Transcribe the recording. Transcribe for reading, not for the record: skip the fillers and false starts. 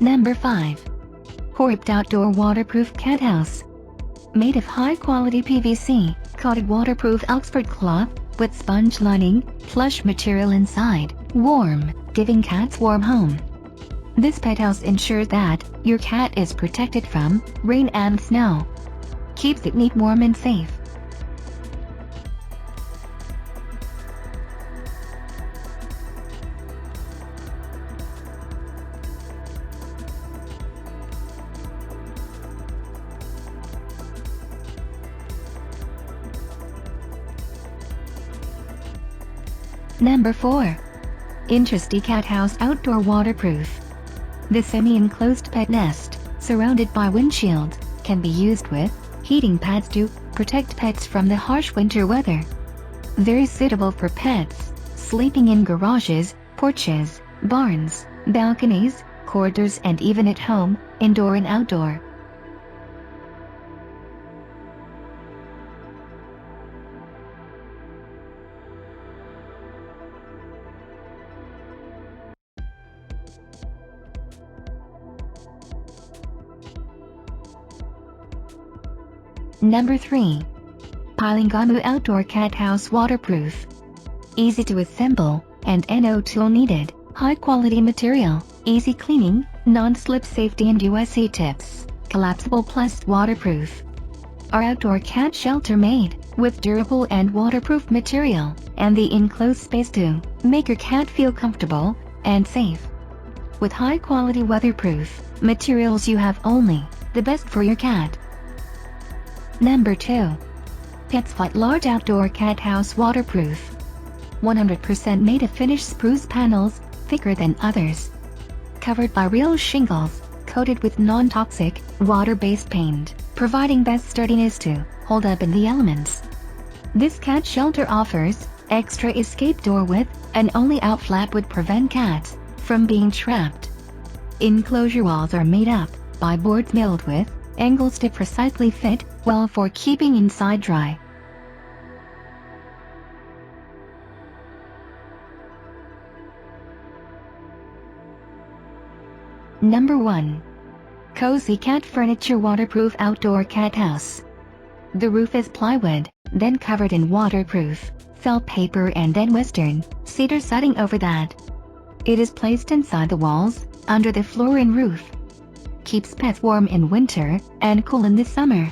Number 5. Horypt Outdoor Waterproof Cat House. Made of high-quality PVC, coated waterproof Oxford cloth, with sponge lining, plush material inside, warm, giving cats warm home. This pet house ensures that your cat is protected from rain and snow. Keeps it neat, warm and safe. Number 4. Interesty Cat House Outdoor Waterproof. The semi-enclosed pet nest, surrounded by windshield, can be used with heating pads to protect pets from the harsh winter weather. Very suitable for pets sleeping in garages, porches, barns, balconies, corridors and even at home, indoor and outdoor. Number 3. PUYLINGYMU Outdoor Cat House Waterproof. Easy to assemble, and no tool needed, high-quality material, easy cleaning, non-slip safety and USA tips, collapsible plus waterproof. Our outdoor cat shelter made with durable and waterproof material, and the enclosed space to make your cat feel comfortable and safe. With high-quality weatherproof materials, you have only the best for your cat. Number 2. Petsfit Large Outdoor Cat House Waterproof. 100% made of finished spruce panels, thicker than others. Covered by real shingles, coated with non-toxic, water-based paint, providing best sturdiness to hold up in the elements. This cat shelter offers extra escape door width, and only out flap would prevent cats from being trapped. Enclosure walls are made up by boards milled with angles to precisely fit well for keeping inside dry. Number 1. CozyCatFurniture Waterproof Outdoor Cat House. The roof is plywood, then covered in waterproof felt paper and then western cedar siding over that. It is placed inside the walls, under the floor and roof. Keeps pets warm in winter and cool in the summer.